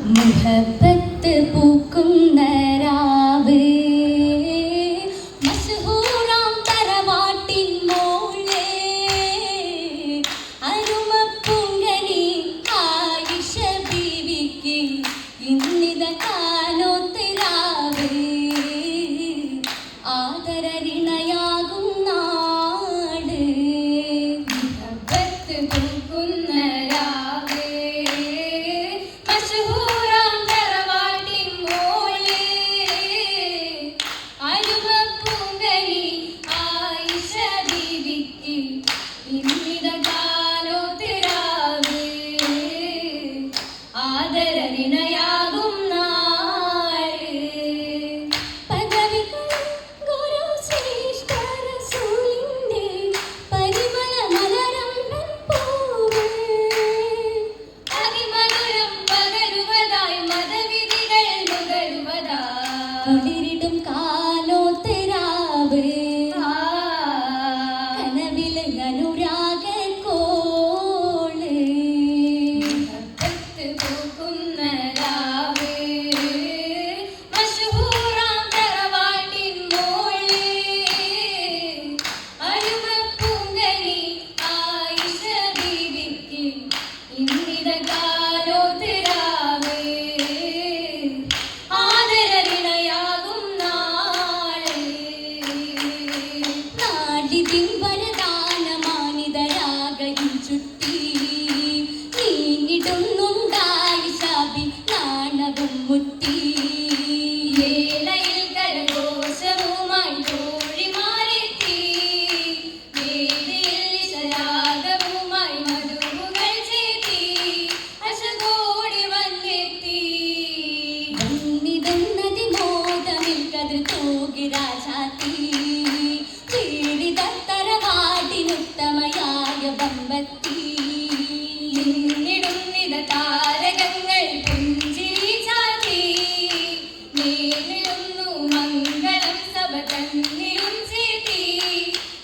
മുഹബത്ത് പൂക്കുന്ന രാവ് മസ്ഹൂറാം തറവാട്ടിൻ മോളെ അരുമപ്പുങ്കനി ആയിഷ ബീവിക്ക് ഇന്നിത കാനോത്ത് രാവ് ആദരരിണയാകും നാട് മുഹബത്ത് പൂക്കുന്ന രാവ് മസ്ഹൂറാം തറവാട്ടിൻ മോളെ അരുമപ്പുങ്കനി ആയിഷ ബീവിക്ക് ഇന്നിത കാനോത്ത് രാവ് ആദരരിണയാകും നാട് പദവികളും ഗുരു ശ്രേഷ്ഠ റസൂലിന്റെ പരിമള മലരമ്പൻ പൂവ് അതിമധുരം പകരുവതായി മതവിധികൾ നുകരുവതായി കുളിരിടും കാനോത്ത് രാവ് കനവിലെ അനുരാഗ കോള് മുഹബത്ത് പൂക്കുന്ന രാവ് മസ്ഹൂറാം തറവാട്ടിൻ മോളെ അരുമപ്പുങ്കനി ആയിഷ ബീവിക്ക് ഇന്നിത കാനോത്ത് രാവ് ആദരരിണയാകും നാള് നാടിതിൻ വരദാനമാനിതരാകയും ചുറ്റി നീങ്ങിടുന്നുണ്ടായി ശാബി നാണവും മുത്തി വേളയിൽ കരഘോഷവുമായി തോഴിമാരെത്തി വേദിയിൽ നിശരാഗവുമായി മധുവുകൾ ചേർത്തി അശകോടി വന്നെത്തി വന്നിടുന്നതി മോദമിൽ കതിർ തൂകി രാജാത്തി പീഡിത തറവാടിനുത്തമയായ ബമ്പത്തി നിന്നിടുന്നിത താരകങ്ങൾ പുഞ്ചിരി ചാത്തി നേരിടുന്നു മംഗളം സഭ തന്നിലും ചേർത്തി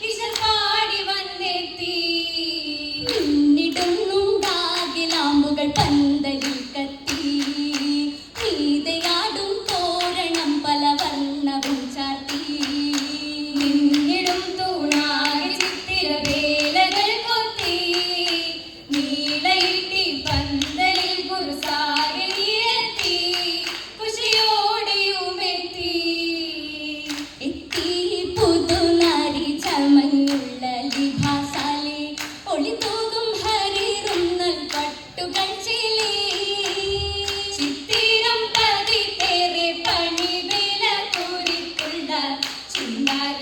ഇശപാടി വന്നെത്തി നിന്നിടുന്നുണ്ടാകിലാമ്പുകൾ പന്തലിൽ കത്തി മീതയാടും തോരണം പല വർണ്ണവും ചാർത്തി നിന്നിടും തൂണാകി ചിത്തിര വേലകൾ കൊത്തി നീളയിട്ടി പന്തലിൽ കുറുസാകെ നിരത്തി കുശിയോടെയുമെത്തി എത്തി പുതുനാരി ചമഞ്ഞുള്ള ലിഭാസാലെ ഒളിതൂകും ഹരിറുന്നൽ പട്ടുകൾ ചിലി ചിത്തിരം പതിത്തേറെ പണിവേല കുറിക്കുള്ള ചിന്താര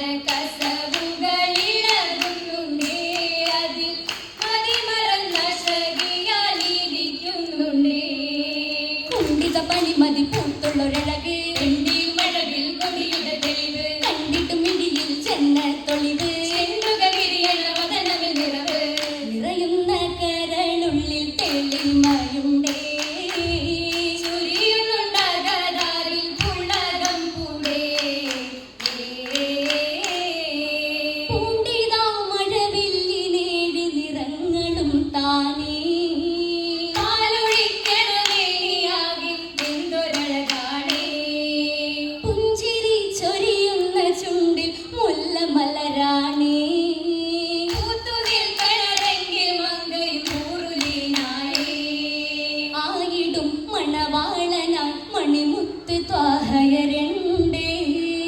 കസവുകളിളകുന്നുണ്ടേ അതിൽ മതിമറന്ന ശകിയാലിരിക്കുന്നുണ്ടേ കുണ്ടിത പണിമതി പൂത്തുള്ളൊരഴക് എണ്ടിയിൽ മഴവിൽ കൊടിയുടെ തെളിവ് കണ്ടിട്ടും ഇടിയിൽ ചെന്ന തൊളിവ് ചെണ്ടുക വിരിയണ വദനവിൽ നിറവ് നിറയുന്ന കരളുള്ളിൽ തെളിമയുണ്ടേ ചുരിയുന്നുണ്ടാകാരിൽ പുളകം പൂണ്ടേ പൂണ്ടിതാ മഴവില്ലിനേഴ് നിറങ്ങളും താനേ പാലൊഴിക്കണമേനിയാകെ എന്തൊരഴകാണേ പുഞ്ചിരി ചൊരിയുന്ന ചുണ്ടിൽ മുല്ല മലരാണേ പൂത്തു നിൽക്കണമെങ്കിൽ മങ്കയും ഊറുലീനായേ ആയിടും മണവാളനായി മണിമുത്ത് ത്വാഹയരണ്ടേ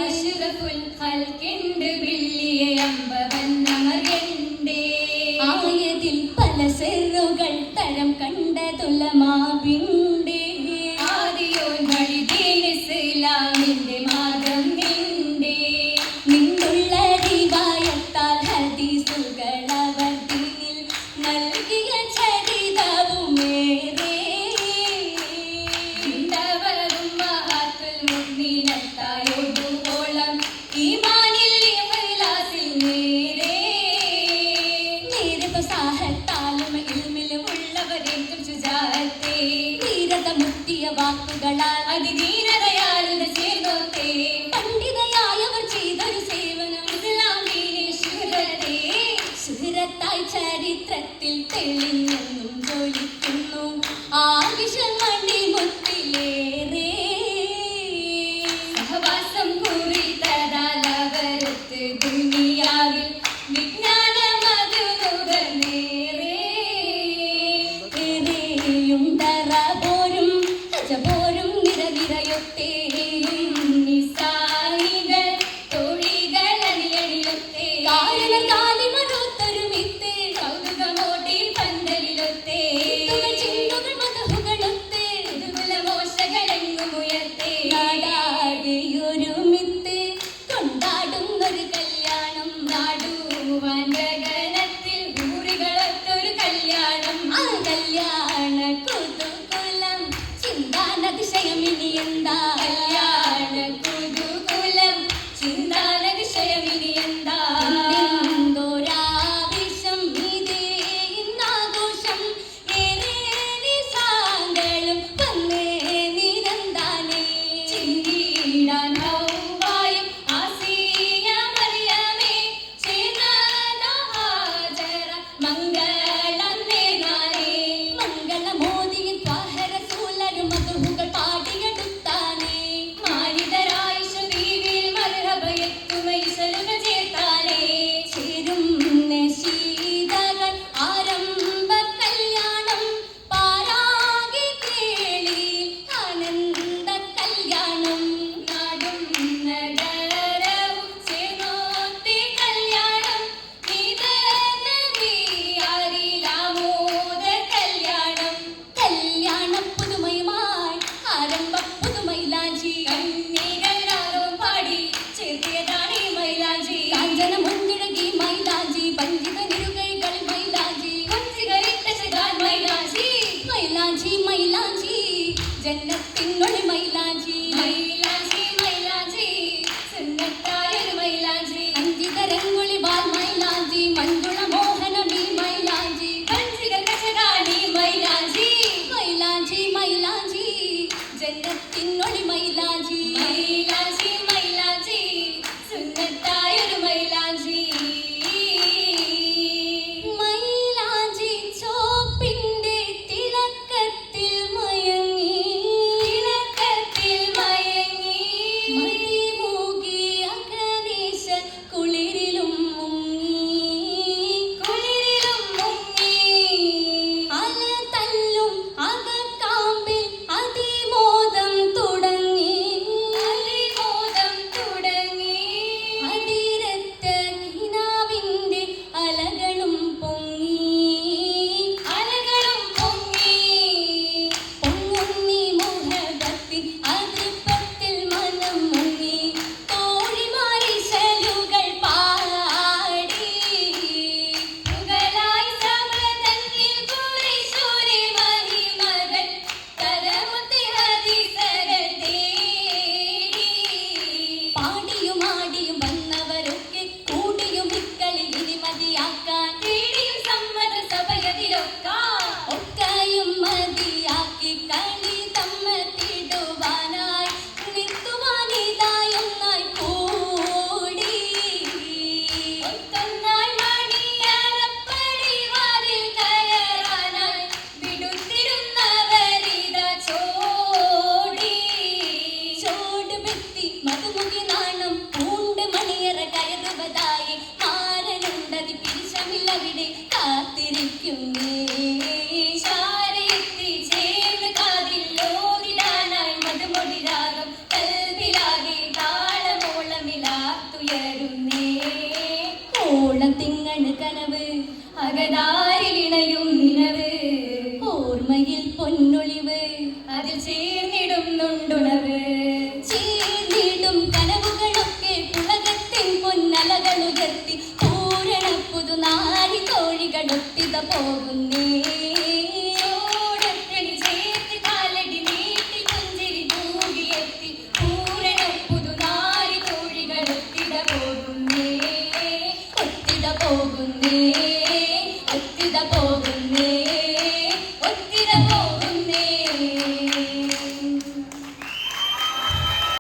അഷ്റഫുൽ ഖൽഖിണ്ട് ബില്ലിയെ അമ്പവന്നമർയണ്ടേ ആയതിൽ പല സെറുകൾ തരം കണ്ടതുലമാവിണ്ടേ ആദിയോൻ വഴി ദീൻ ഇസ്ലാമിന്റെ മാർഗം നിണ്ടേ നിന്നുള്ള റിവായത്താൽ ഹദീസുകൾ അവർ ദീനിൽ നൽകിയ ചരിതവുമേറെ ഇണ്ടവരും മഹാത്തുൽ മുഅ്മിനത്തായൊടുവോളം ഈമാനിൽ ഇഖ്ലാസിൽ നേരെ നേരെ ഫസാഹത്താലും ഇൽമിലും ഉള്ളവരേക്കും ശുജാഅത്തെ ധീരത മുത്തിയ വാക്കുകളാൽ അതിധീരതയാൽ ചേർന്നോത്തെ പണ്ഡിതയായവർ ചെയ്തൊരു സേവനം ഇസ്ലാമിനെ ശുഹ്രത്തെ ശുഹ്രത്തായി ചരിത്രത്തിൽ തെളിഞ്ഞെന്നും ജോലിക്കുന്നു ആവിഷമണി മുത്തിൽ ജന്നത്തിനൊളി മൈലാഞ്ചി മൈലാഞ്ചി മൈലാഞ്ചി സുന്നത്തായൊരു മൈലാഞ്ചി അഞ്ചിതരങ്ങൊളി ബാൽ മൈലാഞ്ചി മഞ്ജുള മോഹനമീ മൈലാഞ്ചി പഞ്ചികചകാണി മൈലാഞ്ചി മൈലാഞ്ചി മൈലാഞ്ചി ജന്നത്തിനൊളി മൈലാഞ്ചി മൈലാഞ്ചി മൈലാഞ്ചി സുന്നത്തായൊരു മൈലാഞ്ചി മൈലാഞ്ചി ചോപ്പിന്റെ തിളക്കത്തിൽ മയങ്ങി തിളക്കത്തിൽ മയങ്ങി മതിമൂകി അകദേശ കുളിരിലും മുങ്ങി കുളിരിലും മുങ്ങി അല തല്ലും അകക്കാമ്പിൽ അതിമോദം തുടങ്ങി അതിമോദം തുടങ്ങി അതിരത്ത കിനാവിന്റെ അലകളും പൊങ്ങി അലകളും പൊങ്ങി പൊങ്ങുന്നി മുഹബത്തിൻ അതിർപ്പത്തിൽ മനം മുങ്ങി തോഴിമാരിശലുകൾ പാടി മുകളായി സമതന്നിൽ കുറേശ്ശൂരി മഹിമകൾ കരമുത്തി ഹദീസകൾ തേടി പാടിയും ആടിയും വന്നവരൊക്കെ കൂടിയും ഇക്കളിൽ ഇരുമതിയാക്കാൻ തേടിയും സമ്മത സഭയതിലൊക്കാൻ ഒക്കെയും മതിയാക്കി കളി തമ്മത്തിടുവാനായി നിൽക്കുവാനിതായൊന്നായി കൂടി ഒത്തൊന്നായി മണിയറപ്പടിവാതിൽ കയറാനായി വിടുത്തിരുന്നവരിതാ ചോടി ചോട് വെത്തി മധുമുഖി നാണം പൂണ്ട് മണിയറ കയറുവതായി മാരനുണ്ടതി പിരിശമില്ലവിടെ കാത്തിരിക്കുന്നേ ശാരയെത്തി ചേർന്ന് കാതിൽ ലോകിടാനായി മധുമൊഴി രാഗം കൽവിലാകെ താളമോളമിലാത്തുയരുന്നേ ഓളം തിങ്ങണ് കനവ് അകതാരിലിണയും നിലവ് ഓർമ്മയിൽ പൊന്നൊളിവ് അതിൽ ചേർന്നിടുന്നുണ്ടുണവ് ചേർന്നിടും കനവുകളൊക്കെ പുളകത്തിൻ പൊന്നലകളുയർത്തി പൂരണ പുതുനാരി തോഴികളൊട്ടിത പോകുന്നേ